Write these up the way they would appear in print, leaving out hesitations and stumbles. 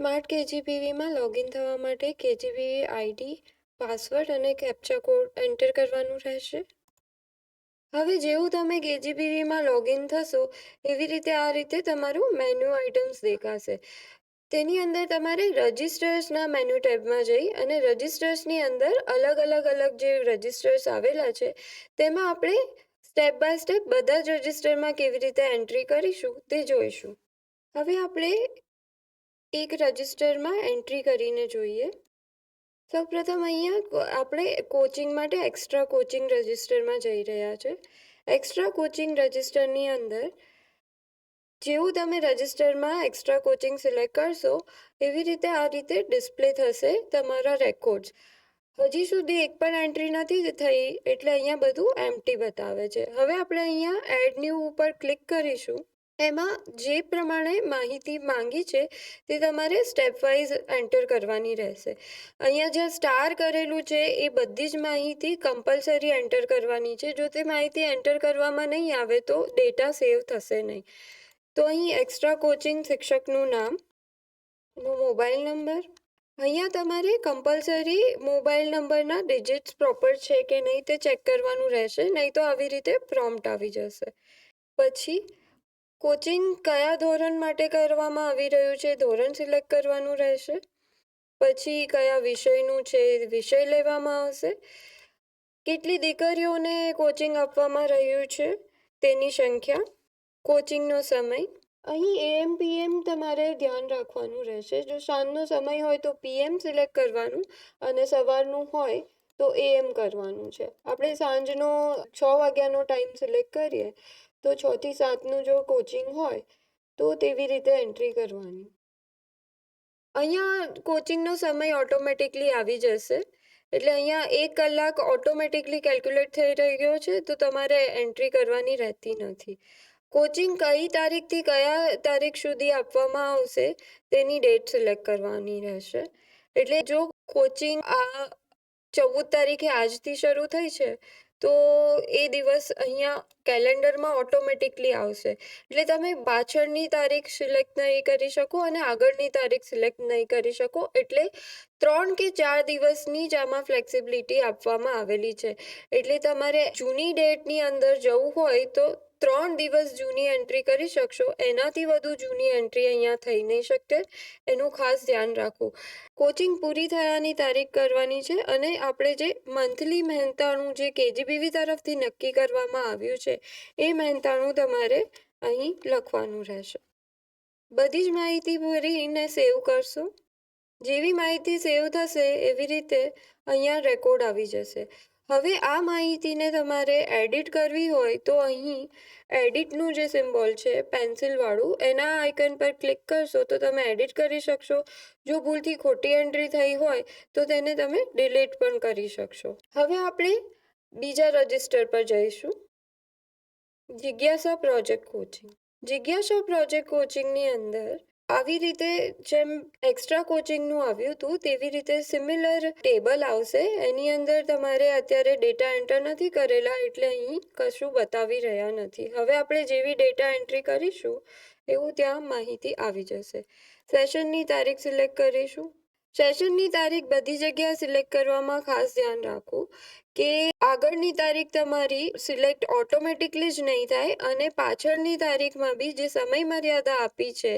Smart કેજીપીવીમાં login થવા માટે કેજીપીવી ID, password અને કેપ્ચા કોડ એન્ટર કરવાનું રહેશે. હવે જેવું તમે કેજીપીવીમાં લોગિન થશો એવી રીતે આ રીતે તમારું મેન્યુ આઇટમ્સ દેખાશે. તેની અંદર તમારે રજિસ્ટર્સના મેન્યુ ટેબમાં જઈ અને રજિસ્ટર્સની અંદર અલગ જે રજિસ્ટર્સ આવેલા છે તેમાં આપણે સ્ટેપ બાય સ્ટેપ બધા જ રજિસ્ટરમાં કેવી રીતે એન્ટ્રી કરીશું તે જોઈશું. હવે આપણે એક રજિસ્ટરમાં એન્ટ્રી કરીને જોઈએ. સૌપ્રથમ અહીંયા આપણે કોચિંગ માટે એક્સ્ટ્રા કોચિંગ રજિસ્ટરમાં જઈ રહ્યા છે. એક્સ્ટ્રા કોચિંગ રજિસ્ટરની અંદર જેવું તમે રજિસ્ટરમાં એક્સ્ટ્રા કોચિંગ સિલેક્ટ કરશો એવી રીતે આ રીતે ડિસ્પ્લે થશે તમારા રેકોર્ડ્સ. હજી સુધી એક પણ એન્ટ્રી નથી થઈ એટલે અહીંયા બધું એમ્પ્ટી બતાવે છે. હવે આપણે અહીંયા એડ ન્યૂ ઉપર ક્લિક કરીશું. એમાં જે પ્રમાણે માહિતી માંગી છે તે તમારે સ્ટેપ વાઇઝ એન્ટર કરવાની રહેશે. અહીંયા જે સ્ટાર કરેલું છે એ બધી જ માહિતી કમ્પલસરી એન્ટર કરવાની છે. જો તે માહિતી એન્ટર કરવામાં નહીં આવે તો ડેટા સેવ થશે નહીં. તો અહીં એક્સ્ટ્રા કોચિંગ શિક્ષકનું નામ, મોબાઈલ નંબર, અહીંયા તમારે કમ્પલસરી મોબાઈલ નંબરના ડિજિટ્સ પ્રોપર છે કે નહીં તે ચેક કરવાનું રહેશે, નહીં તો આવી રીતે પ્રોમ્પ્ટ આવી જશે. પછી કોચિંગ કયા ધોરણ માટે કરવામાં આવી રહ્યું છે ધોરણ સિલેક્ટ કરવાનું રહેશે. પછી કયા વિષયનું છે વિષય લેવામાં આવશે. કેટલી દીકરીઓને કોચિંગ આપવામાં રહ્યું છે તેની સંખ્યા, કોચિંગનો સમય. અહીં AM PM તમારે ધ્યાન રાખવાનું રહેશે. જો સાંજનો સમય હોય તો PM સિલેક્ટ કરવાનું અને સવારનું હોય તો AM કરવાનું છે. આપણે સાંજનો 6 વાગ્યાનો ટાઈમ સિલેક્ટ કરીએ તો 6 થી 7નું જો કોચિંગ હોય તો તેવી રીતે એન્ટ્રી કરવાની. અહીંયા કોચિંગનો સમય ઓટોમેટિકલી આવી જશે એટલે અહીંયા 1 કલાક ઓટોમેટિકલી કેલ્ક્યુલેટ થઈ રહ્યો છે તો તમારે એન્ટ્રી કરવાની રહેતી નથી. કોચિંગ કઈ તારીખથી કયા તારીખ સુધી આપવામાં આવશે તેની ડેટ સિલેક્ટ કરવાની રહેશે. એટલે જો કોચિંગ આ 14 તારીખે આજથી શરૂ થઈ છે તો એ દિવસ અહીંયા કેલેન્ડરમાં ઓટોમેટિકલી આવશે. એટલે તમે પાછળની તારીખ સિલેક્ટ નહીં કરી શકો અને આગળની તારીખ સિલેક્ટ નહીં કરી શકો. એટલે 3 કે 4 દિવસની જ આમાં ફ્લેક્સિબિલિટી આપવામાં આવેલી છે. એટલે તમારે જૂની ડેટની અંદર જવું હોય તો 3 દિવસ જૂની એન્ટ્રી કરી શકશો. એનાથી વધુ જૂની એન્ટ્રી અહીંયા થઈ નહીં શકે. એનું ખાસ ધ્યાન રાખવું. કોચિંગ પૂરી થયાની તારીખ કરવાની છે અને આપણે જે મંથલી મહેનતાણું જે કેજીપીવી તરફથી નક્કી કરવામાં આવ્યું છે એ મહેનતાણું તમારે અહીં લખવાનું રહેશે. બધી જ માહિતી ભરીને સેવ કરશો. જેવી માહિતી સેવ થશે એવી રીતે અહીંયા રેકોર્ડ આવી જશે. હવે આ માહિતીને તમારે એડિટ કરવી હોય તો અહીં એડિટનું જે સિમ્બોલ છે પેન્સિલવાળું એના આઇકન પર ક્લિક કરશો તો તમે એડિટ કરી શકશો. જો ભૂલથી ખોટી એન્ટ્રી થઈ હોય તો તેને તમે ડિલીટ પણ કરી શકશો. હવે આપણે બીજા રજિસ્ટર પર જઈશું. જિજ્ઞાસા પ્રોજેક્ટ કોચિંગ. જિજ્ઞાસા પ્રોજેક્ટ કોચિંગની અંદર આવી રીતે જેમ એક્સ્ટ્રા કોચિંગનું આવ્યું હતું તેવી રીતે સિમિલર ટેબલ આવશે. એની અંદર તમારે અત્યારે ડેટા એન્ટર નથી કરેલા એટલે અહીં કશું બતાવી રહ્યા નથી. હવે આપણે જેવી ડેટા એન્ટ્રી કરીશું એવું ત્યાં માહિતી આવી જશે. સેશનની તારીખ સિલેક્ટ કરીશું. સેશનની તારીખ બધી જગ્યાએ સિલેક્ટ કરવામાં ખાસ ધ્યાન રાખવું કે આગળની તારીખ તમારી સિલેક્ટ ઓટોમેટિકલી જ નહીં થાય અને પાછળની તારીખમાં બી જે સમય મર્યાદા આપી છે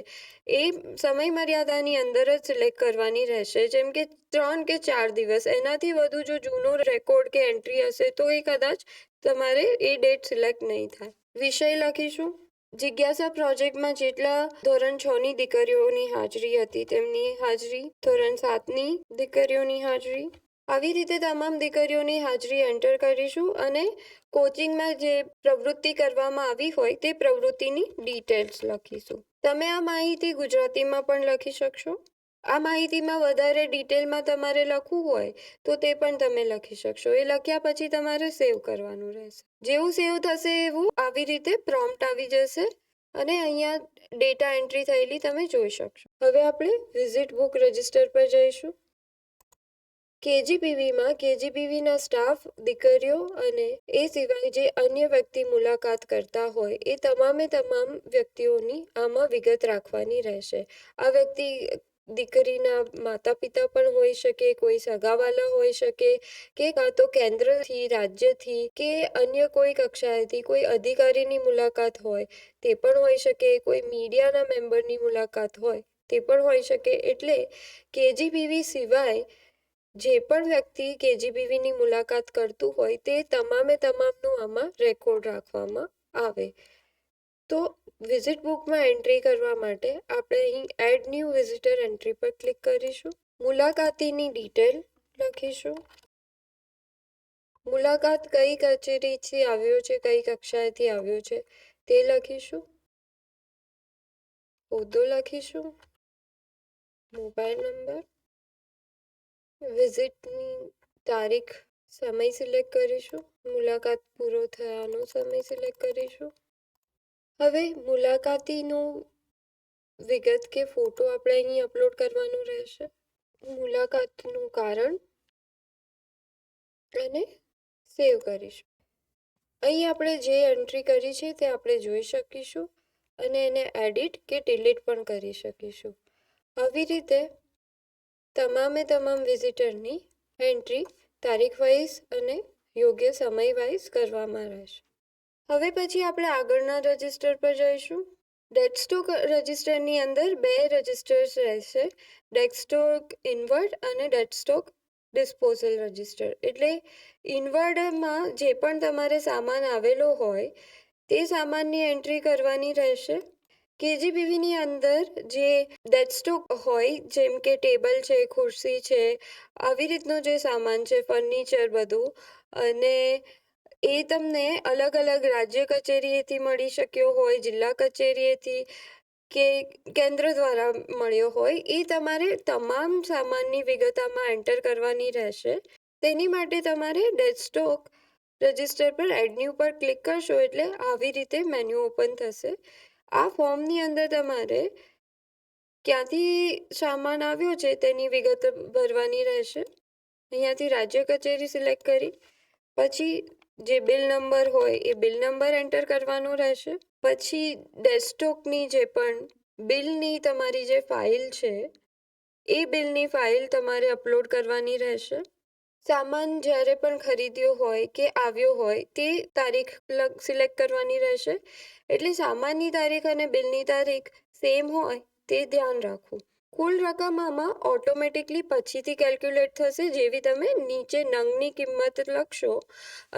એ સમય મર્યાદાની અંદર જ સિલેક્ટ કરવાની રહેશે. જેમ કે 3 કે 4 દિવસ, એનાથી વધુ જો જૂનો રેકોર્ડ કે એન્ટ્રી હશે તો એ કદાચ તમારે એ ડેટ સિલેક્ટ નહીં થાય. વિષય લખીશું. જિજ્ઞાસા પ્રોજેક્ટમાં જેટલા ધોરણ 6ની દીકરીઓની હાજરી હતી તેમની હાજરી, ધોરણ 7ની દીકરીઓની હાજરી, આવી રીતે તમામ દીકરીઓની હાજરી એન્ટર કરીશું અને કોચિંગમાં જે પ્રવૃત્તિ કરવામાં આવી હોય તે પ્રવૃત્તિની ડિટેલ્સ લખીશું. તમે આ માહિતી ગુજરાતીમાં પણ લખી શકશો. આ માહિતીમાં વધારે ડિટેલમાં તમારે લખવું હોય તો તે પણ તમે લખી શકશો. એ લખ્યા પછી તમારે સેવ કરવાનું રહેશે. જેવું સેવ થશે એવું આવી રીતે પ્રોમ્પ્ટ આવી જશે અને અહીંયા ડેટા એન્ટ્રી થયેલી તમે જોઈ શકશો. હવે આપણે વિઝિટ બુક રજિસ્ટર પર જઈશું. કેજીપીવીમાં કેજીપીવીના સ્ટાફ, દીકરીઓ અને એ સિવાય જે અન્ય વ્યક્તિ મુલાકાત કરતા હોય એ તમામ વ્યક્તિઓની આમાં વિગત રાખવાની રહેશે. આ વ્યક્તિ દીકરીના માતા પિતા પણ હોઈ શકે, કોઈ સગાવાલા હોઈ શકે, કે કાં તો કેન્દ્રથી, રાજ્યથી કે અન્ય કોઈ કક્ષાએથી કોઈ અધિકારીની મુલાકાત હોય તે પણ હોઈ શકે, કોઈ મીડિયાના મેમ્બરની મુલાકાત હોય તે પણ હોઈ શકે. એટલે કેજીબીવી સિવાય જે પણ વ્યક્તિ કેજીબીવીની મુલાકાત કરતું હોય તે તમામે તમામનું આમાં રેકોર્ડ રાખવામાં આવે. તો વિઝિટ બુકમાં એન્ટ્રી કરવા માટે આપણે અહીં એડ ન્યૂ વિઝિટર એન્ટ્રી પર ક્લિક કરીશું. મુલાકાતીની ડિટેલ લખીશું. મુલાકાત કઈ કચેરીથી આવ્યો છે, કઈ કક્ષાએથી આવ્યો છે તે લખીશું. હોદ્દો લખીશું. મોબાઈલ નંબર, વિઝિટની તારીખ, સમય સિલેક્ટ કરીશું. મુલાકાત પૂરો થયાનો સમય સિલેક્ટ કરીશું. હવે મુલાકાતીનું વિગત કે ફોટો આપણે અહીં અપલોડ કરવાનું રહેશે. મુલાકાતનું કારણ અને સેવ કરીશું. અહીં આપણે જે એન્ટ્રી કરી છે તે આપણે જોઈ શકીશું અને એને એડિટ કે ડિલીટ પણ કરી શકીશું. આવી રીતે તમામે તમામ વિઝિટરની એન્ટ્રી તારીખ વાઇઝ અને યોગ્ય સમય વાઇઝ કરવામાં રહેશે. હવે પછી આપણે આગળના રજિસ્ટર પર જઈશું. ડેસ્કટોપ રજિસ્ટરની અંદર બે રજિસ્ટર્સ રહેશે, ડેસ્કટોપ ઇનવર્ડ અને ડેસ્કટોપ ડિસ્પોઝલ રજિસ્ટર. એટલે ઇનવર્ડમાં જે પણ તમારે સામાન આવેલો હોય તે સામાનની એન્ટ્રી કરવાની રહેશે. કેજીબીવીની અંદર જે ડેસ્કટોપ હોય, જેમ કે ટેબલ છે, ખુરશી છે, આવી રીતનો જે સામાન છે, ફર્નિચર બધું, અને એ તમને અલગ અલગ રાજ્ય કચેરીએથી મળી શક્યો હોય, જિલ્લા કચેરીએથી કે કેન્દ્ર દ્વારા મળ્યો હોય, એ તમારે તમામ સામાનની વિગત આમાં એન્ટર કરવાની રહેશે. તેની માટે તમારે ડેસ્કટોપ રજિસ્ટર પર એડ ન્યૂ પર ક્લિક કરશો એટલે આવી રીતે મેન્યુ ઓપન થશે. આ ફોર્મની અંદર તમારે ક્યાંથી સામાન આવ્યો છે તેની વિગત ભરવાની રહેશે. અહીંયાથી રાજ્ય કચેરી સિલેક્ટ કરી પછી જે બિલ નંબર હોય એ બિલ નંબર એન્ટર કરવાનો રહેશે. પછી ડેસ્કટોપની જે પણ બિલની તમારી જે ફાઇલ છે એ બિલની ફાઇલ તમારે અપલોડ કરવાની રહેશે. સામાન જ્યારે પણ ખરીદ્યો હોય કે આવ્યો હોય તે તારીખ સિલેક્ટ કરવાની રહેશે. એટલે સામાનની તારીખ અને બિલની તારીખ સેમ હોય તે ધ્યાન રાખવું. કુલ રકમ આમાં ઓટોમેટિકલી પછીથી કેલ્ક્યુલેટ થશે. જેવી તમે નીચે નંગની કિંમત લખશો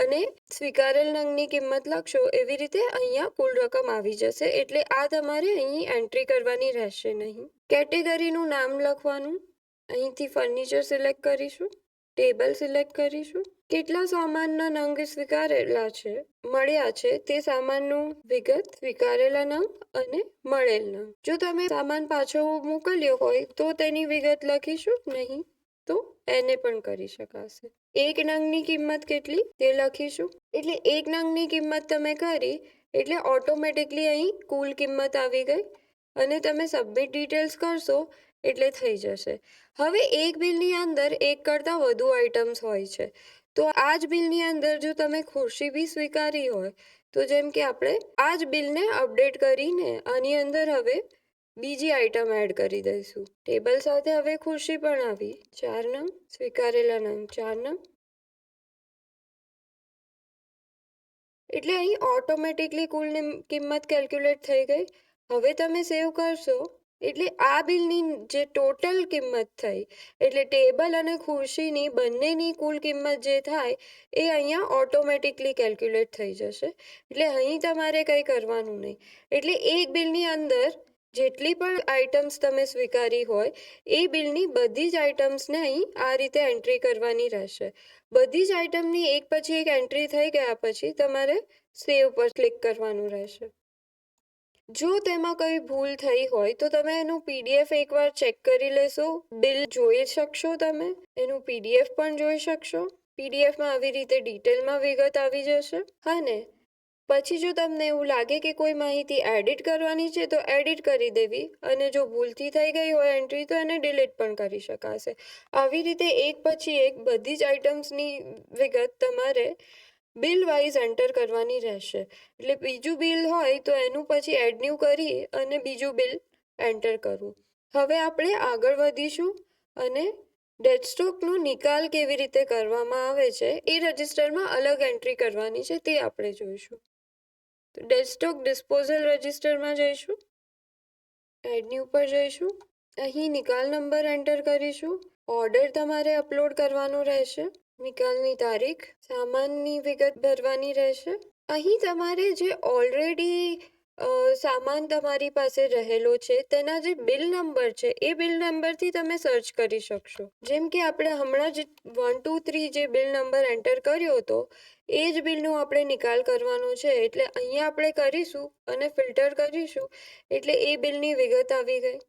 અને સ્વીકારેલ નંગની કિંમત લખશો એવી રીતે અહીંયા કુલ રકમ આવી જશે. એટલે આ તમારે અહીં એન્ટ્રી કરવાની રહેશે નહીં. કેટેગરીનું નામ લખવાનું. અહીંથી ફર્નિચર સિલેક્ટ કરીશું, ટેબલ સિલેક્ટ કરીશું. કેટલા સામાનના નંગ સ્વીકારેલા છે, મળ્યા છે તે સામાનનું વિગત, સ્વીકારેલા નંગ અને મળેલ નંગ. જો તમે સામાન પાછો મોકલ્યો હોય તો તેની વિગત લખીશું, નહીં તો એને પણ કરી શકાશે. એક નંગની કિંમત કેટલી તે લખીશું. એટલે એક નંગની કિંમત તમે કરી એટલે ઓટોમેટિકલી અહીં કુલ કિંમત આવી ગઈ અને તમે સબમિટ ડિટેલ્સ કરશો એટલે થઈ જશે. હવે એક બિલની અંદર એક કરતાં વધુ આઇટમ્સ હોય છે. તો આ જ બિલની અંદર જો તમે ખુરશી બી સ્વીકારી હોય તો જેમ કે આપણે આ જ બિલને અપડેટ કરીને આની અંદર હવે બીજી આઇટમ એડ કરી દઈશું. ટેબલ સાથે હવે ખુરશી પણ આવી. 4 નંગ, સ્વીકારેલા નંગ 4 નંગ. એટલે અહીં ઓટોમેટિકલી કુલ કિંમત કેલ્ક્યુલેટ થઈ ગઈ. હવે તમે સેવ કરશો એટલે આ બિલની જે ટોટલ કિંમત થઈ એટલે ટેબલ અને ખુરશીની બંનેની કુલ કિંમત જે થાય એ અહીંયા ઓટોમેટિકલી કેલ્ક્યુલેટ થઈ જશે. એટલે અહીં તમારે કંઈ કરવાનું નહીં. એટલે એક બિલની અંદર જેટલી પણ આઇટમ્સ તમે સ્વીકારી હોય એ બિલની બધી જ આઇટમ્સને અહીં આ રીતે એન્ટ્રી કરવાની રહેશે. બધી જ આઇટમની એક પછી એક એન્ટ્રી થઈ ગયા પછી તમારે સેવ પર ક્લિક કરવાનું રહેશે. જો તેમાં કંઈ ભૂલ થઈ હોય તો તમે એનું પીડીએફ એકવાર ચેક કરી લેશો. બિલ જોઈ શકશો, તમે એનું પીડીએફ પણ જોઈ શકશો. પીડીએફમાં આવી રીતે ડિટેલમાં વિગત આવી જશે. અને પછી જો તમને એવું લાગે કે કોઈ માહિતી એડિટ કરવાની છે તો એડિટ કરી દેવી, અને જો ભૂલથી થઈ ગઈ હોય એન્ટ્રી તો એને ડિલીટ પણ કરી શકાશે. આવી રીતે એક પછી એક બધી જ આઇટમ્સની વિગત તમારે બિલ વાઇઝ એન્ટર કરવાની રહેશે. એટલે બીજું બિલ હોય તો એનું પછી એડ ન્યૂ કરી અને બીજું બિલ એન્ટર કરવું. હવે આપણે આગળ વધીશું અને ડેડસ્ટોકનો નિકાલ કેવી રીતે કરવામાં આવે છે એ રજિસ્ટરમાં અલગ એન્ટ્રી કરવાની છે તે આપણે જોઈશું. તો ડેડસ્ટોક ડિસ્પોઝલ રજિસ્ટરમાં જઈશું, એડની ઉપર જઈશું, અહીં નિકાલ નંબર એન્ટર કરીશું, ઓર્ડર તમારે અપલોડ કરવાનો રહેશે, નિકાલની તારીખ, સામાનની વિગત ભરવાની રહેશે. અહીં તમારે જે ઓલરેડી સામાન તમારી પાસે રહેલો છે તેના જે બિલ નંબર છે એ બિલ નંબરથી તમે સર્ચ કરી શકશો. જેમ કે આપણે હમણાં જ 1 2 3 જે બિલ નંબર એન્ટર કર્યો હતો એ જ બિલનો આપણે નિકાલ કરવાનો છે. એટલે અહીંયા આપણે કરીશું અને ફિલ્ટર કરીશું એટલે એ બિલની વિગત આવી ગઈ.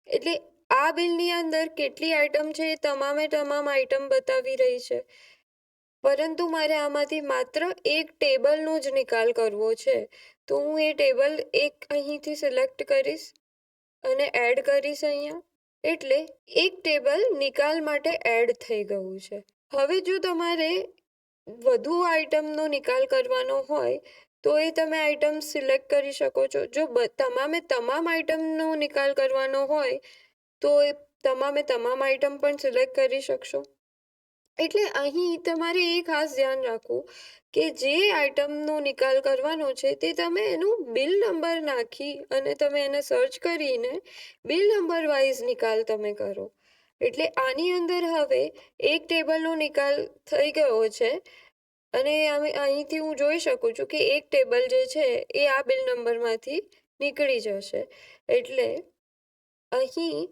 એટલે આ બિલની અંદર કેટલી આઈટમ છે એ તમામ આઈટમ બતાવી રહી છે. પરંતુ મારે આમાંથી માત્ર એક ટેબલનો જ નિકાલ કરવો છે. તો હું એ ટેબલ એક અહીંથી સિલેક્ટ કરીશ અને એડ કરીશ અહીંયા. એટલે એક ટેબલ નિકાલ માટે એડ થઈ ગયું છે. હવે જો તમારે વધુ આઈટમનો નિકાલ કરવાનો હોય તો એ તમે આઈટમ સિલેક્ટ કરી શકો છો. જો તમામ આઈટમનો નિકાલ કરવાનો હોય તો એ તમામ આઈટમ પણ સિલેક્ટ કરી શકશો. એટલે અહીં તમારે એ ખાસ ધ્યાન રાખવું કે જે આઈટમનો નિકાલ કરવાનો છે તે તમે એનું બિલ નંબર નાખી અને તમે એને સર્ચ કરીને બિલ નંબર વાઇઝ નિકાલ તમે કરો. એટલે આની અંદર હવે એક ટેબલનો નિકાલ થઈ ગયો છે અને અહીંથી હું જોઈ શકું છું કે એક ટેબલ જે છે એ આ બિલ નંબરમાંથી નીકળી જશે. એટલે અહીં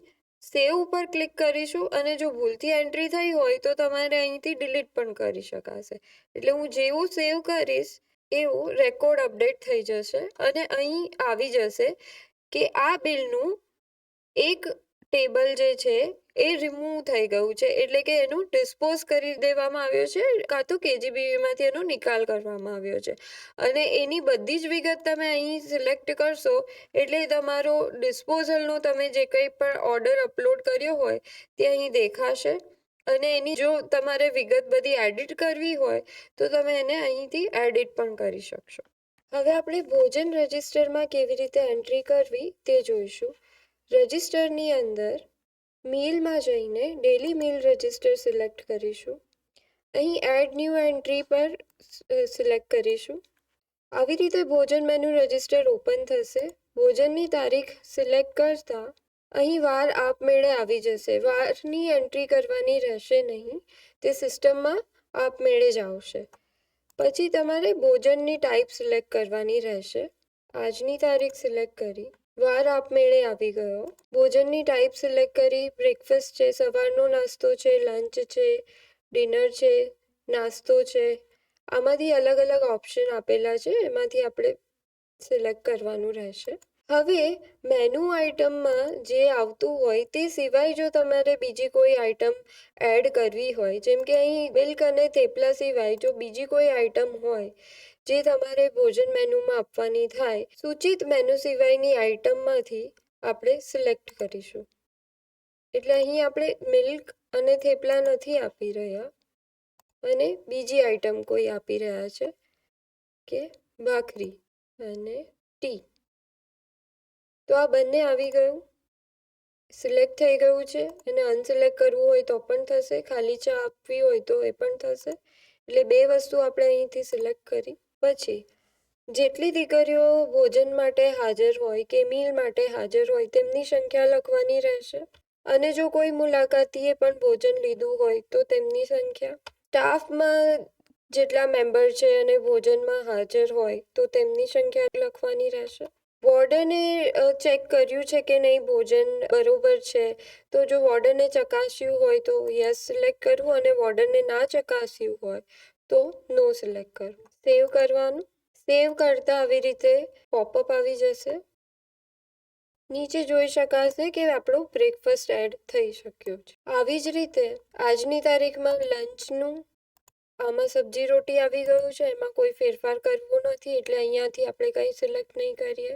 સેવ ઉપર ક્લિક કરીશું અને જો ભૂલથી એન્ટ્રી થઈ હોય તો તમારે અહીંથી ડિલીટ પણ કરી શકાશે. એટલે હું જેવું સેવ કરીશ એવું રેકોર્ડ અપડેટ થઈ જશે અને અહીં આવી જશે કે આ બિલનું એક ટેબલ જે છે એ રિમૂવ થઈ ગયું છે. એટલે કે એનું ડિસ્પોઝ કરી દેવામાં આવ્યો છે કાં તો કેજીબીવીમાંથી એનો નિકાલ કરવામાં આવ્યો છે. અને એની બધી જ વિગત તમે અહીં સિલેક્ટ કરશો એટલે તમારો ડિસ્પોઝલનો તમે જે કંઈ પણ ઓર્ડર અપલોડ કર્યો હોય તે અહીં દેખાશે. અને એની જો તમારે વિગત બધી એડિટ કરવી હોય તો તમે એને અહીંથી એડિટ પણ કરી શકશો. હવે આપણે ભોજન રજિસ્ટરમાં કેવી રીતે એન્ટ્રી કરવી તે જોઈશું. રજિસ્ટરની અંદર મીલમાં જઈને ડેલી મીલ રજિસ્ટર સિલેક્ટ કરીશું. અહીં એડ ન્યૂ એન્ટ્રી પર સિલેક્ટ કરીશું. આવી રીતે ભોજન મેનુ રજિસ્ટર ઓપન થશે. ભોજનની તારીખ સિલેક્ટ કરતા અહીં વાર આપમેળે આવી જશે. વારની એન્ટ્રી કરવાની રહેશે નહીં, તે સિસ્ટમમાં આપમેળે જ આવશે. પછી તમારે ભોજનની ટાઈપ સિલેક્ટ કરવાની રહેશે. આજની તારીખ સિલેક્ટ કરી, વાર આપમેળે આવી ગયો. ભોજનની ટાઈપ સિલેક્ટ કરી, બ્રેકફાસ્ટ છે, સવારનો નાસ્તો છે, લંચ છે, ડિનર છે, નાસ્તો છે. આમાંથી અલગ અલગ ઓપ્શન આપેલા છે, એમાંથી આપણે સિલેક્ટ કરવાનું રહેશે. હવે મેનુ આઇટમમાં જે આવતું હોય તે સિવાય જો તમારે બીજી કોઈ આઇટમ એડ કરવી હોય, જેમ કે અહીં મિલ્ક અને થેપલા સિવાય જો બીજી કોઈ આઇટમ હોય જે તમારે ભોજન મેનુમાં આપવાની થાય, સૂચિત મેનુ સિવાયની આઇટમમાંથી આપણે સિલેક્ટ કરીશું. એટલે અહીં આપણે મિલ્ક અને થેપલા નથી આપી રહ્યા અને બીજી આઇટમ કોઈ આપી રહ્યા છે કે ભાખરી અને ટી. તો આ બંને આવી ગયું, સિલેક્ટ થઈ ગયું છે. અને અનસિલેક્ટ કરવું હોય તો પણ થશે, ખાલી ચા આપવી હોય તો એ પણ થશે. એટલે બે વસ્તુ આપણે અહીંથી સિલેક્ટ કરી. પછી જેટલી દીકરીઓ ભોજન માટે હાજર હોય કે મીલ માટે હાજર હોય તેમની સંખ્યા લખવાની રહેશે. અને જો કોઈ મુલાકાતીએ પણ ભોજન લીધું હોય તો તેમની સંખ્યા. સ્ટાફમાં જેટલા મેમ્બર છે અને ભોજનમાં હાજર હોય તો તેમની સંખ્યા લખવાની રહેશે. વોર્ડને ચેક કર્યું છે કે નહીં ભોજન બરોબર છે, તો જો વોર્ડને ચકાસ્યું હોય તો યસ સિલેક્ટ કરવું અને વોર્ડને ના ચકાસ્યું હોય તો નો સિલેક્ટ કરવું. સેવ કરવાનું. સેવ કરતાં આવી રીતે પોપઅપ આવી જશે. નીચે જોઈ શકાશે કે આપણો બ્રેકફાસ્ટ એડ થઈ શક્યો છે. આવી જ રીતે આજની તારીખમાં લંચનું આમાં સબ્જી રોટી આવી ગયું છે, એમાં કોઈ ફેરફાર કરવો નથી એટલે અહીંયાથી આપણે કંઈ સિલેક્ટ નહીં કરીએ.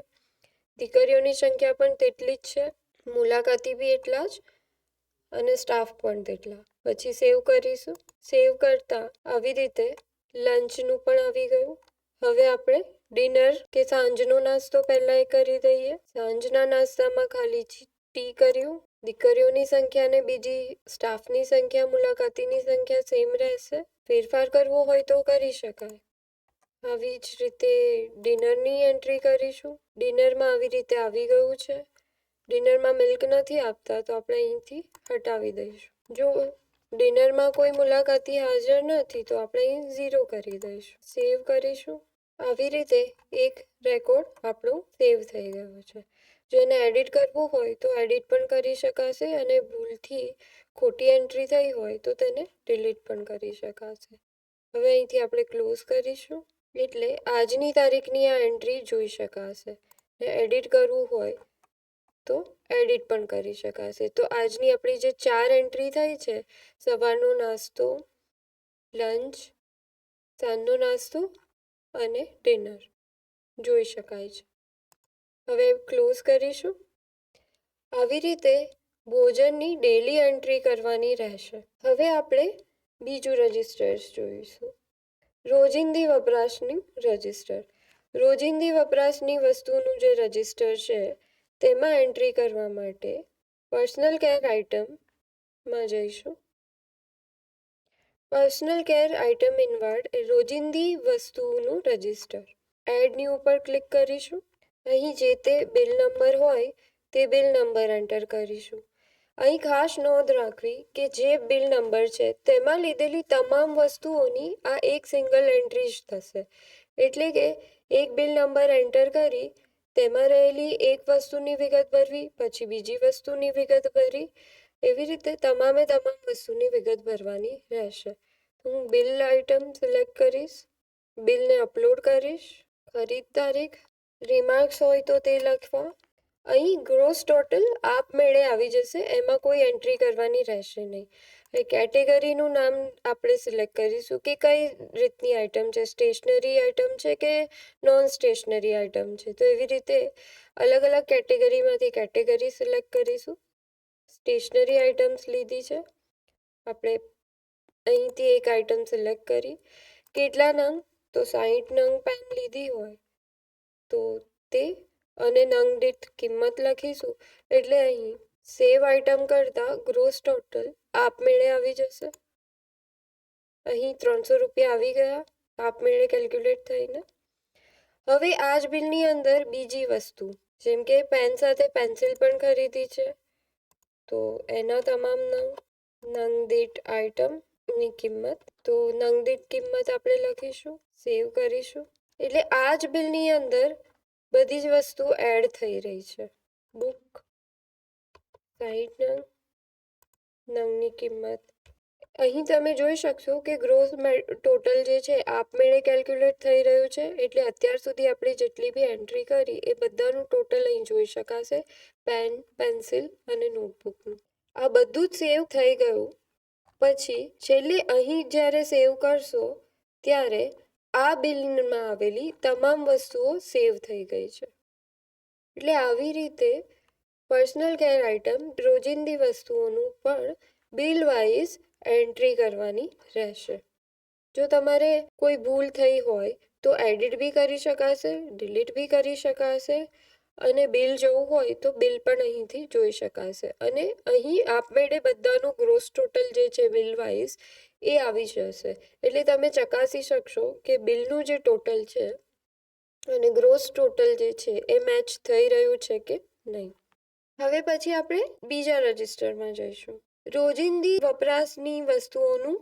દીકરીઓની સંખ્યા પણ તેટલી જ છે, મુલાકાતી બી એટલા જ અને સ્ટાફ પણ તેટલા. પછી સેવ કરીશું. સેવ કરતાં આવી રીતે લંચનું પણ આવી ગયું. હવે આપણે ડિનર કે સાંજનો નાસ્તો પહેલાં એ કરી દઈએ. સાંજના નાસ્તામાં ખાલી ટી કર્યું. દીકરીઓની સંખ્યા અને બીજી સ્ટાફની સંખ્યા, મુલાકાતીની સંખ્યા સેમ રહેશે. ફેરફાર કરવો હોય તો કરી શકાય. આવી જ રીતે ડિનરની એન્ટ્રી કરીશું. ડિનરમાં આવી રીતે આવી ગયું છે. ડિનરમાં મિલ્ક નથી આપતા તો આપણે અહીંથી હટાવી દઈશું. જો ડિનરમાં કોઈ મુલાકાતી હાજર નથી તો આપણે અહીં 0 કરી દઈશું. સેવ કરીશું. આવી રીતે એક રેકોર્ડ આપણો સેવ થઈ ગયો છે. જો એને એડિટ કરવું હોય તો એડિટ પણ કરી શકાશે અને ભૂલથી ખોટી એન્ટ્રી થઈ હોય તો તેને ડિલીટ પણ કરી શકાશે. હવે અહીંથી આપણે ક્લોઝ કરીશું. એટલે આજની તારીખની આ એન્ટ્રી જોઈ શકાશે. ને એડિટ કરવું હોય તો એડિટ પણ કરી શકાશે. તો આજની આપણી જે 4 એન્ટ્રી થઈ છે, સવારનો નાસ્તો, લંચ, સાંજનો નાસ્તો અને ડિનર જોઈ શકાય છે. હવે ક્લોઝ કરીશું. આવી રીતે ભોજનની ડેલી એન્ટ્રી કરવાની રહેશે. હવે આપણે બીજું રજિસ્ટર્સ જોઈશું. રોજિંદી વપરાશની રજિસ્ટર. રોજિંદી વપરાશની વસ્તુનું જે રજિસ્ટર છે તેમાં એન્ટ્રી કરવા માટે પર્સનલ કેર આઇટમમાં જઈશું. પર્સનલ કેર આઇટમ ઇનવર્ડ એ રોજિંદી વસ્તુનું રજિસ્ટર. એડ ન્યૂ ઉપર ક્લિક કરીશું. અહીં જે તે બિલ નંબર હોય તે બિલ નંબર એન્ટર કરીશું. અહીં ખાસ નોંધ રાખવી કે જે બિલ નંબર છે તેમાં લીધેલી તમામ વસ્તુઓની આ એક સિંગલ એન્ટ્રી જ થશે. એટલે કે એક બિલ નંબર એન્ટર કરી તેમાં રહેલી એક વસ્તુની વિગત ભરવી, પછી બીજી વસ્તુની વિગત ભરી, એવી રીતે તમામ વસ્તુની વિગત ભરવાની રહેશે. હું બિલ આઇટમ સિલેક્ટ કરીશ. બિલને અપલોડ કરીશ. ખરીદ તારીખ, રિમાર્ક્સ હોય તો તે લખવા. અહીં ગ્રોસ ટોટલ આપમેળે આવી જશે, એમાં કોઈ એન્ટ્રી કરવાની રહેશે નહીં. કેટેગરીનું નામ આપણે સિલેક્ટ કરીશું કે કઈ રીતની આઇટમ છે, સ્ટેશનરી આઇટમ છે કે નોન સ્ટેશનરી આઇટમ છે. તો એવી રીતે અલગ અલગ કેટેગરીમાંથી કેટેગરી સિલેક્ટ કરીશું. સ્ટેશનરી આઇટમ્સ લીધી છે આપણે. અહીંથી એક આઇટમ સિલેક્ટ કરી. કેટલા નંગ? તો 60 નંગ પેન લીધી હોય તો તે અને નંગ દીઠ કિંમત લખીશું. એટલે અહીં સેવ આઇટમ કરતાં ગ્રોસ ટોટલ આપમેળે આવી જશે. અહીં 300 રૂપિયા આવી ગયા આપમેળે કેલ્ક્યુલેટ થઈને. હવે આ જ બિલની અંદર બીજી વસ્તુ, જેમ કે પેન સાથે પેન્સિલ પણ ખરીદી છે તો એના તમામ નંગ દીઠ આઇટમની કિંમત. તો નંગ દીઠ કિંમત આપણે લખીશું, સેવ કરીશું. એટલે આ જ બિલની અંદર બધી જ વસ્તુ એડ થઈ રહી છે. બુક 60 નંગની કિંમત. અહીં તમે જોઈ શકશો કે ગ્રોસ ટોટલ જે છે આપમેળે કેલ્ક્યુલેટ થઈ રહ્યું છે. એટલે અત્યાર સુધી આપણે જેટલી બી એન્ટ્રી કરી એ બધાનું ટોટલ અહીં જોઈ શકાશે. પેન, પેન્સિલ અને નોટબુકનું આ બધું જ સેવ થઈ ગયું. પછી છેલ્લે અહીં જ્યારે સેવ કરશો ત્યારે આ બિલમાં આવેલી તમામ વસ્તુઓ સેવ થઈ ગઈ છે. એટલે આવી રીતે પર્સનલ કેર આઇટમ રોજિંદી વસ્તુઓનું પણ બિલ વાઇઝ એન્ટ્રી કરવાની રહેશે. જો તમારે કોઈ ભૂલ થઈ હોય તો એડિટ બી કરી શકાશે, ડિલીટ બી કરી શકાશે અને બિલ જોવું હોય તો બિલ પણ અહીંથી જોઈ શકાશે. અને અહીં આપમેળે બધાનું ગ્રોસ ટોટલ જે છે બિલ વાઇઝ એ આવી જશે. એટલે તમે ચકાસી શકશો કે બિલનું જે ટોટલ છે અને ગ્રોસ ટોટલ જે છે એ મેચ થઈ રહ્યું છે કે નહીં. હવે પછી આપણે બીજા રજિસ્ટરમાં જઈશું. રોજિંદી વપરાશની વસ્તુઓનું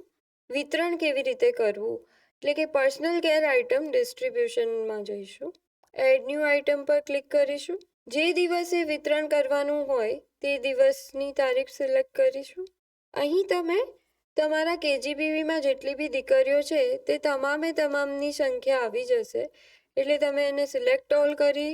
વિતરણ કેવી રીતે કરવું, એટલે કે પર્સનલ કેર આઇટમ ડિસ્ટ્રીબ્યુશનમાં જઈશું. એડ ન્યૂ આઇટમ પર ક્લિક કરીશું. જે દિવસે વિતરણ કરવાનું હોય તે દિવસની તારીખ સિલેક્ટ કરીશું. અહીં તમે તમારા કેજીબીવીમાં જેટલી બી દીકરીઓ છે તે તમામની સંખ્યા આવી જશે. એટલે તમે એને સિલેક્ટ ઓલ કરી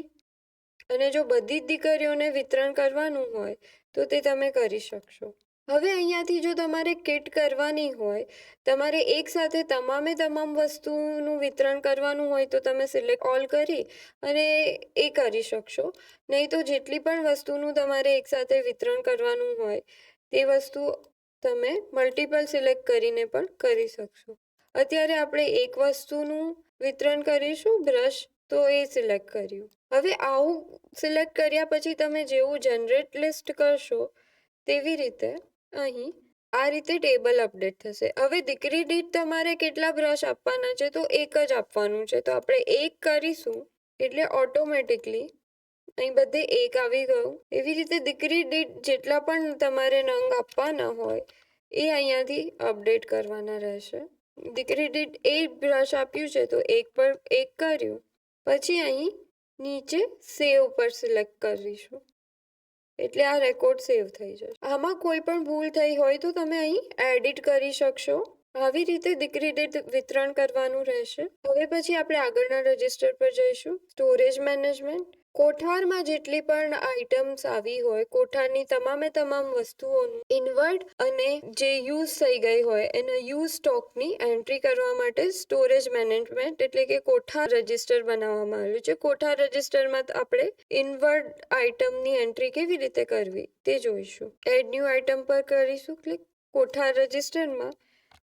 અને જો બધી જ દીકરીઓને વિતરણ કરવાનું હોય તો તે તમે કરી શકશો. હવે અહીંયાથી જો તમારે કિટ કરવાની હોય, તમારે એક સાથે તમામ વસ્તુનું વિતરણ કરવાનું હોય તો તમે સિલેક્ટ ઓલ કરી અને એ કરી શકશો. નહીં તો જેટલી પણ વસ્તુનું તમારે એકસાથે વિતરણ કરવાનું હોય તે વસ્તુ તમે મલ્ટિપલ સિલેક્ટ કરીને પણ કરી શકશો. અત્યારે આપણે એક વસ્તુનું વિતરણ કરીશું, બ્રશ તો એ સિલેક્ટ કર્યું. હવે આવું સિલેક્ટ કર્યા પછી તમે જેવું જનરેટ લિસ્ટ કરશો તેવી રીતે અહીં આ રીતે ટેબલ અપડેટ થશે. હવે દીકરી દીઠ તમારે કેટલા બ્રશ આપવાના છે તો એક જ આપવાનું છે. તો આપણે એક કરીશું એટલે ઓટોમેટિકલી અહીં બધે એક આવી ગયું. એવી રીતે દીકરી દીઠ જેટલા પણ તમારે નંગ આપવાના હોય એ અહીંયાથી અપડેટ કરવાના રહેશે. દીકરી દીઠ એ બ્રશ આપ્યું છે તો એક પર એક કર્યું. પછી અહીં નીચે સેવ પર સિલેક્ટ કરીશું એટલે આ રેકોર્ડ સેવ થઈ જશે. આમાં કોઈ પણ ભૂલ થઈ હોય તો તમે અહીં એડિટ કરી શકશો. આવી રીતે દીકરી દીઠ વિતરણ કરવાનું રહેશે. હવે પછી આપણે આગળના રજિસ્ટર પર જઈશું. Storage management. કોઠારમાં જેટલી પણ આઇટમ્સ આવી હોય, કોઠારની તમામે તમામ વસ્તુઓનું ઇનવર્ડ અને જે યુઝ થઈ ગઈ હોય એના યુઝ સ્ટોકની એન્ટ્રી કરવા માટે સ્ટોરેજ મેનેજમેન્ટ એટલે કે કોઠાર રજિસ્ટર બનાવવામાં આવ્યું છે. કોઠાર રજિસ્ટરમાં આપણે ઇનવર્ડ આઇટમની એન્ટ્રી કેવી રીતે કરવી તે જોઈશું. એડ ન્યૂ આઇટમ પર કરીશું ક્લિક. કોઠાર રજિસ્ટરમાં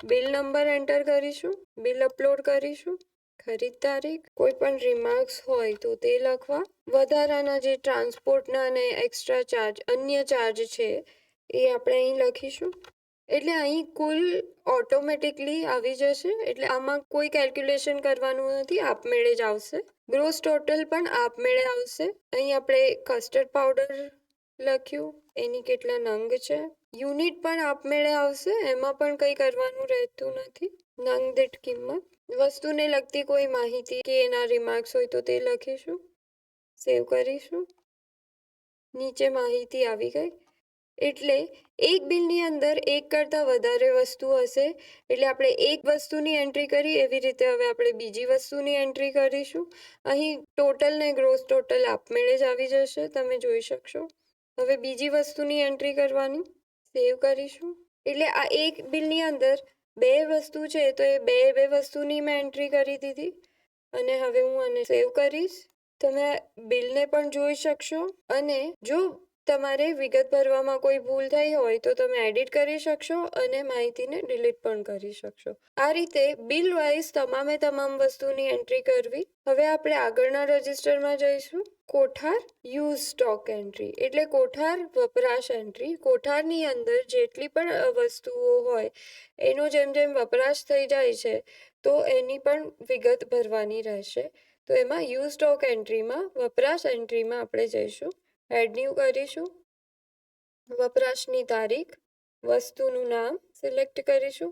બિલ નંબર એન્ટર કરીશું, બિલ અપલોડ કરીશું, ખરીદ તારીખ, કોઈ પણ રિમાર્ક્સ હોય તો તે લખવા, વધારાના જે ટ્રાન્સપોર્ટના અને એક્સ્ટ્રા ચાર્જ અન્ય ચાર્જ છે એ આપણે અહીં લખીશું. એટલે અહીં કુલ ઓટોમેટિકલી આવી જશે. એટલે આમાં કોઈ કેલ્ક્યુલેશન કરવાનું નથી, આપમેળે જ આવશે. ગ્રોસ ટોટલ પણ આપમેળે આવશે. અહીં આપણે કસ્ટર્ડ પાવડર લખ્યું, એની કેટલા નંગ છે. યુનિટ પણ આપમેળે આવશે, એમાં પણ કંઈ કરવાનું રહેતું નથી. નંગ દીઠ કિંમત, વસ્તુને લગતી કોઈ માહિતી કે એના રિમાર્ક્સ હોય તો તે લખીશું, સેવ કરીશું. નીચે માહિતી આવી ગઈ. એટલે એક બિલની અંદર એક કરતાં વધારે વસ્તુ હશે એટલે આપણે એક વસ્તુની એન્ટ્રી કરી એવી રીતે હવે આપણે બીજી વસ્તુની એન્ટ્રી કરીશું. અહીં ટોટલ ને ગ્રોસ ટોટલ આપમેળે જ આવી જશે, તમે જોઈ શકશો. હવે બીજી વસ્તુની એન્ટ્રી કરવાની, સેવ કરીશું. એટલે આ એક બિલની અંદર બે વસ્તુ છે તો એ બે વસ્તુની મેં એન્ટ્રી કરી દીધી અને હવે હું આને સેવ કરીશ. તમે બિલને પણ જોઈ શકશો અને જો તમારે વિગત ભરવામાં કોઈ ભૂલ થઈ હોય તો તમે એડિટ કરી શકશો અને માહિતીને ડિલીટ પણ કરી શકશો. આ રીતે બિલ વાઇઝ તમામે તમામ વસ્તુની એન્ટ્રી કરવી. હવે આપણે આગળના રજિસ્ટરમાં જઈશું. કોઠાર યુઝ સ્ટોક એન્ટ્રી એટલે કોઠાર વપરાશ એન્ટ્રી. કોઠારની અંદર જેટલી પણ વસ્તુઓ હોય એનો જેમ જેમ વપરાશ થઈ જાય છે તો એની પણ વિગત ભરવાની રહેશે. તો એમાં યુઝ સ્ટોક એન્ટ્રીમાં વપરાશ એન્ટ્રીમાં આપણે જઈશું, એડ ન્યૂ કરીશું, વપરાશની તારીખ, વસ્તુનું નામ સિલેક્ટ કરીશું.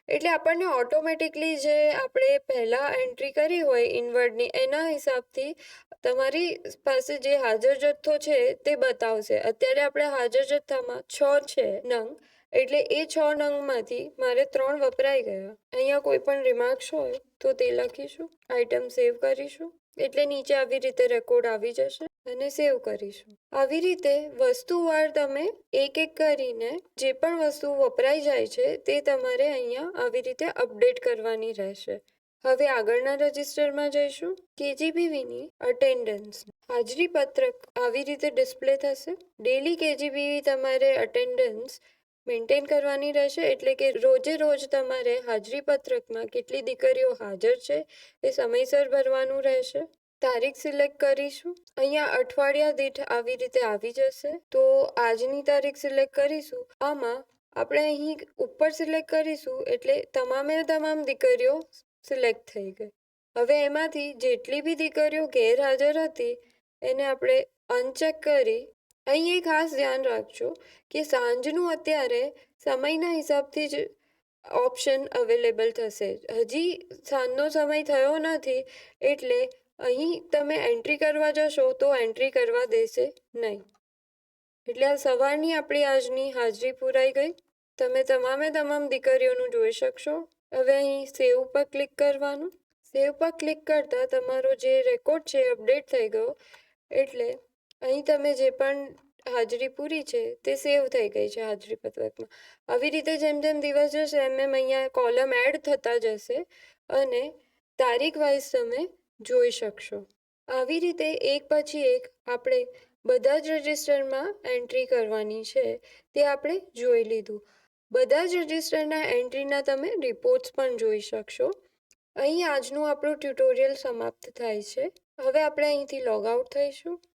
એટલે આપણને ઓટોમેટિકલી જે આપણે પહેલાં એન્ટ્રી કરી હોય ઇનવર્ડની એના હિસાબથી તમારી પાસે જે હાજર જથ્થો છે તે બતાવશે. અત્યારે આપણે હાજર જથ્થામાં 6 છે નંગ એટલે એ 6 નંગમાંથી મારે 3 વપરાઈ ગયા. અહીંયા કોઈ પણ રિમાર્ક્સ હોય તો તે લખીશું, આઇટમ સેવ કરીશું. એટલે નીચે આવી રીતે રેકોર્ડ આવી જશે અને સેવ કરીશું. આવી રીતે વસ્તુવાર તમે એક એક કરીને જે પણ વસ્તુ વપરાઈ જાય છે તે તમારે અહીંયા આવી રીતે અપડેટ કરવાની રહેશે. હવે આગળના રજિસ્ટરમાં જઈશું. કેજીબીવીની અટેન્ડન્સ હાજરી પત્રક આવી રીતે ડિસ્પ્લે થશે. ડેલી કેજીબીવી તમારે અટેન્ડન્સ મેન્ટેન કરવાની રહેશે એટલે કે રોજે રોજ તમારે હાજરી પત્રકમાં કેટલી દીકરીઓ હાજર છે એ સમયસર ભરવાનું રહેશે. તારીખ સિલેક્ટ કરીશું. અહીંયા અઠવાડિયા દીઠ આવી રીતે આવી જશે. તો આજની તારીખ સિલેક્ટ કરીશું. આમાં આપણે અહીં ઉપર સિલેક્ટ કરીશું એટલે તમામે તમામ દીકરીઓ સિલેક્ટ થઈ ગઈ. હવે એમાંથી જેટલી બી દીકરીઓ ગેરહાજર હતી એને આપણે અનચેક કરી. અહીં એ ખાસ ધ્યાન રાખજો કે સાંજનું અત્યારે સમયના હિસાબથી જ ઓપ્શન અવેલેબલ થશે. હજી સાંજનો સમય થયો નથી એટલે અહીં તમે એન્ટ્રી કરવા જશો તો એન્ટ્રી કરવા દેશે નહીં. એટલે આ સવારની આપણી આજની હાજરી પૂરાઈ ગઈ. તમે તમામે તમામ દીકરીઓનું જોઈ શકશો. હવે અહીં સેવ પર ક્લિક કરવાનું. સેવ પર ક્લિક કરતાં તમારો જે રેકોર્ડ છે અપડેટ થઈ ગયો. એટલે અહીં તમે જે પણ હાજરી પૂરી છે તે સેવ થઈ ગઈ છે હાજરી પત્રકમાં. આવી રીતે જેમ જેમ દિવસ જશે એમ એમ અહીંયા કોલમ એડ થતા જશે અને તારીખ વાઇઝ તમે જોઈ શકશો. આવી રીતે એક પછી એક આપણે બધા જ રજિસ્ટરમાં એન્ટ્રી કરવાની છે તે આપણે જોઈ લીધું. બધા જ રજિસ્ટરના એન્ટ્રીના તમે રિપોર્ટ્સ પણ જોઈ શકશો. અહીં આજનું આપણું ટ્યુટોરિયલ સમાપ્ત થાય છે. હવે આપણે અહીંથી લોગ આઉટ થઈશું.